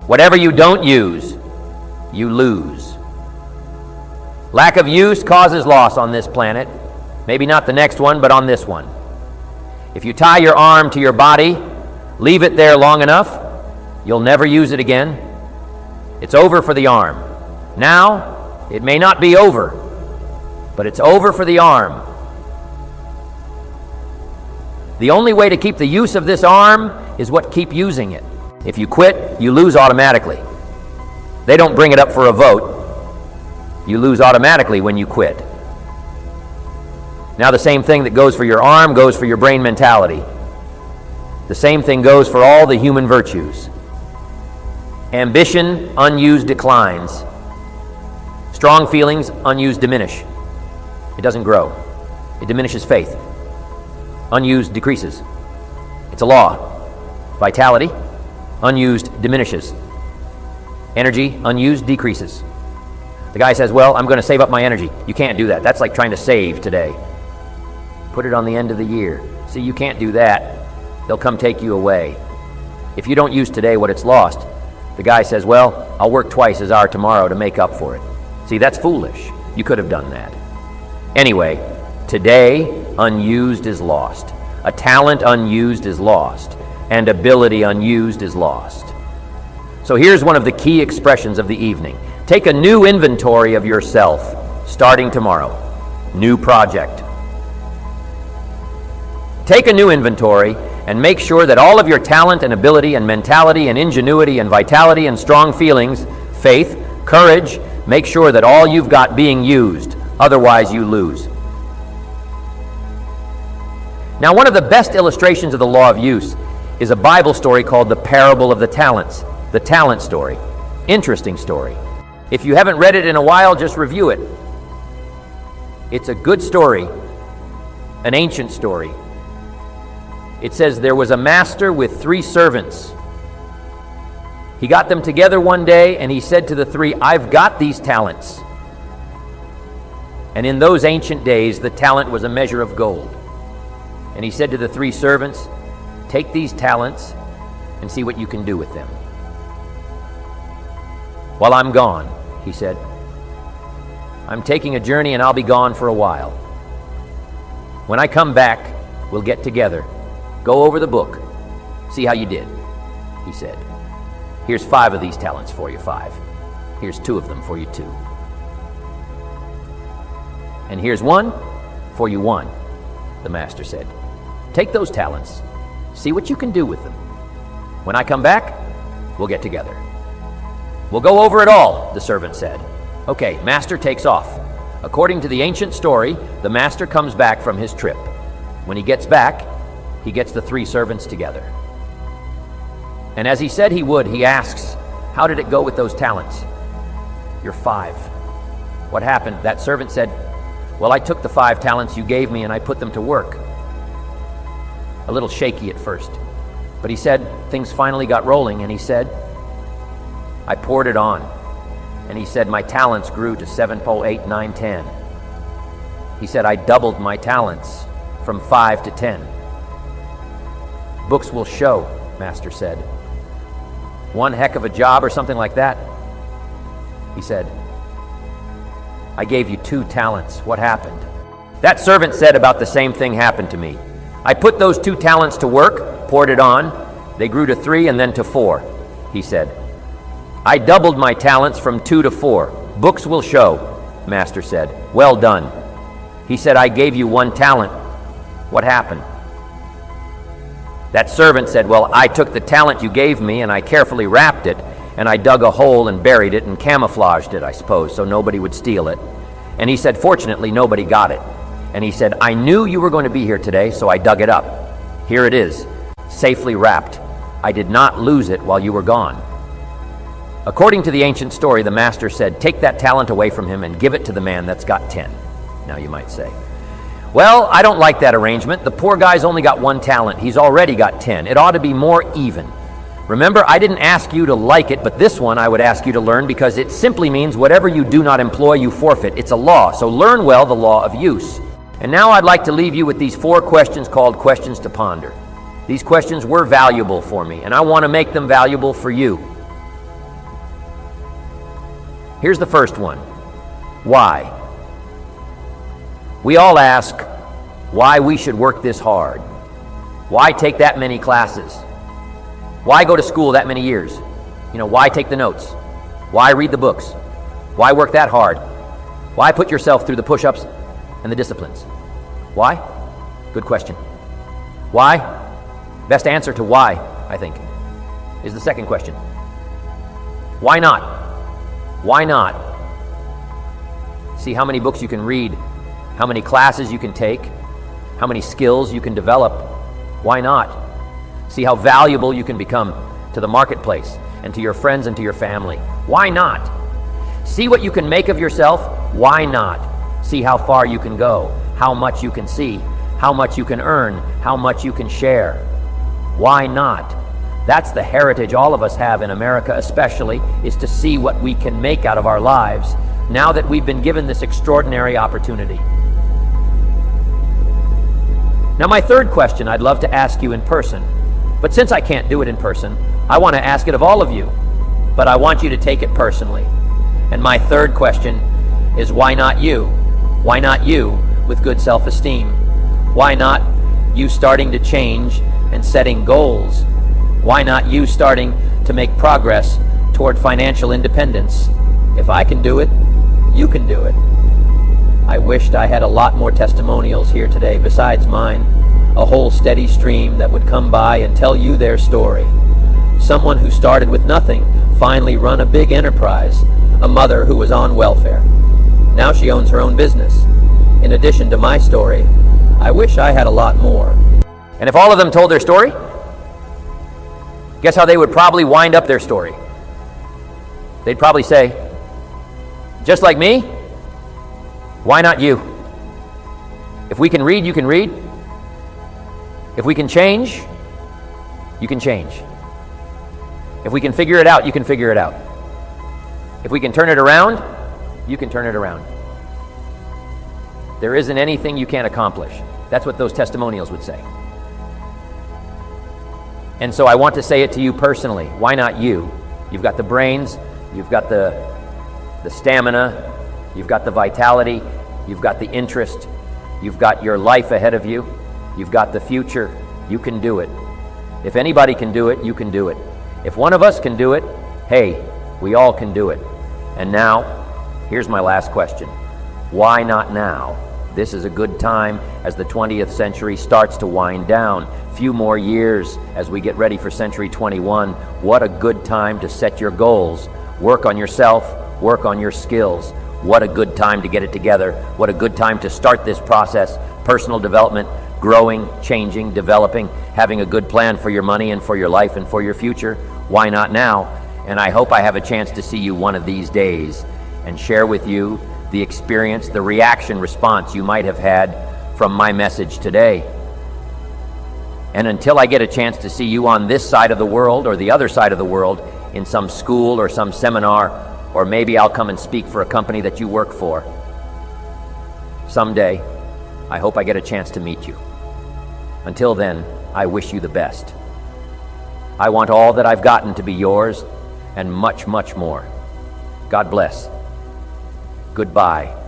Whatever you don't use, you lose. Lack of use causes loss on this planet. Maybe not the next one, but on this one. If you tie your arm to your body, leave it there long enough, you'll never use it again. It's over for the arm. Now, it may not be over, but it's over for the arm. The only way to keep the use of this arm is what keep using it. If you quit, you lose automatically. They don't bring it up for a vote. You lose automatically when you quit. Now the same thing that goes for your arm goes for your brain mentality. The same thing goes for all the human virtues. Ambition, unused, declines. Strong feelings, unused, diminish. It doesn't grow. It diminishes faith. Unused decreases. It's a law. Vitality, unused, diminishes. Energy, unused, decreases. The guy says, well, I'm going to save up my energy. You can't do that. That's like trying to save today. Put it on the end of the year. See, you can't do that. They'll come take you away. If you don't use today what it's lost, the guy says, well, I'll work twice as hard tomorrow to make up for it. See, that's foolish. You could have done that. Anyway, today, unused is lost. A talent unused is lost. And ability unused is lost. So here's one of the key expressions of the evening. Take a new inventory of yourself, starting tomorrow. New project. Take a new inventory and make sure that all of your talent and ability and mentality and ingenuity and vitality and strong feelings, faith, courage, make sure that all you've got being used. Otherwise, you lose. Now, one of the best illustrations of the law of use is a Bible story called the Parable of the Talents, the talent story. Interesting story. If you haven't read it in a while, just review it. It's a good story, an ancient story. It says there was a master with 3 servants. He got them together one day and he said to the 3, I've got these talents. And in those ancient days, the talent was a measure of gold. And he said to the 3 servants, take these talents and see what you can do with them. While I'm gone, he said, I'm taking a journey and I'll be gone for a while. When I come back, we'll get together. Go over the book. See how you did, he said. Here's 5 of these talents for you, 5. Here's 2 of them for you, 2. And here's 1 for you, 1, the master said. Take those talents. See what you can do with them. When I come back, we'll get together. We'll go over it all, the servant said. Okay, master takes off. According to the ancient story, the master comes back from his trip. When he gets back, he gets the 3 servants together. And as he said he would, he asks, how did it go with those talents? You're 5. What happened? That servant said, well, I took the 5 talents you gave me and I put them to work. A little shaky at first. But he said, things finally got rolling, and he said, I poured it on. And he said, my talents grew to 7, 8, 9, 10. He said, I doubled my talents from 5 to 10. Books will show, master said. One heck of a job or something like that. He said, I gave you 2 talents. What happened? That servant said about the same thing happened to me. I put those 2 talents to work, poured it on. They grew to 3 and then to 4, he said. I doubled my talents from 2 to 4. Books will show, master said. Well done. He said, I gave you 1 talent. What happened? That servant said, well, I took the talent you gave me and I carefully wrapped it and I dug a hole and buried it and camouflaged it, I suppose, so nobody would steal it. And he said, fortunately, nobody got it. And he said, I knew you were going to be here today, so I dug it up. Here it is, safely wrapped. I did not lose it while you were gone. According to the ancient story, the master said, take that talent away from him and give it to the man that's got 10. Now you might say, well, I don't like that arrangement. The poor guy's only got 1 talent. He's already got 10. It ought to be more even. Remember, I didn't ask you to like it, but this one I would ask you to learn because it simply means whatever you do not employ, you forfeit. It's a law, so learn well the law of use. And now I'd like to leave you with these 4 questions called questions to ponder. These questions were valuable for me, and I want to make them valuable for you. Here's the first one. Why? We all ask why we should work this hard. Why take that many classes? Why go to school that many years? Why take the notes? Why read the books? Why work that hard? Why put yourself through the push-ups and the disciplines? Why? Good question. Why? Best answer to why, I think, is the second question. Why not? Why not? See how many books you can read, how many classes you can take, how many skills you can develop. Why not? See how valuable you can become to the marketplace and to your friends and to your family. Why not? See what you can make of yourself. Why not? See how far you can go, how much you can see, how much you can earn, how much you can share. Why not? That's the heritage all of us have in America especially, is to see what we can make out of our lives now that we've been given this extraordinary opportunity. Now, my third question I'd love to ask you in person, but since I can't do it in person, I want to ask it of all of you, but I want you to take it personally. And my third question is, why not you? Why not you with good self-esteem? Why not you starting to change and setting goals? Why not you starting to make progress toward financial independence? If I can do it, you can do it. I wished I had a lot more testimonials here today besides mine, a whole steady stream that would come by and tell you their story. Someone who started with nothing finally run a big enterprise, a mother who was on welfare. Now she owns her own business. In addition to my story, I wish I had a lot more. And if all of them told their story, guess how they would probably wind up their story? They'd probably say, just like me, why not you? If we can read, you can read. If we can change, you can change. If we can figure it out, you can figure it out. If we can turn it around, you can turn it around. There isn't anything you can't accomplish. That's what those testimonials would say. And so I want to say it to you personally. Why not you? You've got the brains, you've got the stamina, you've got the vitality, you've got the interest, you've got your life ahead of you, you've got the future. You can do it. If anybody can do it, you can do it. If one of us can do it, hey, we all can do it. And now, here's my last question. Why not now? This is a good time as the 20th century starts to wind down. Few more years as we get ready for century 21. What a good time to set your goals. Work on yourself, work on your skills. What a good time to get it together. What a good time to start this process. Personal development, growing, changing, developing, having a good plan for your money and for your life and for your future. Why not now? And I hope I have a chance to see you one of these days and share with you the experience, the reaction response you might have had from my message today. And until I get a chance to see you on this side of the world or the other side of the world in some school or some seminar, or maybe I'll come and speak for a company that you work for someday, I hope I get a chance to meet you. Until then, I wish you the best. I want all that I've gotten to be yours and much, much more. God bless. Goodbye.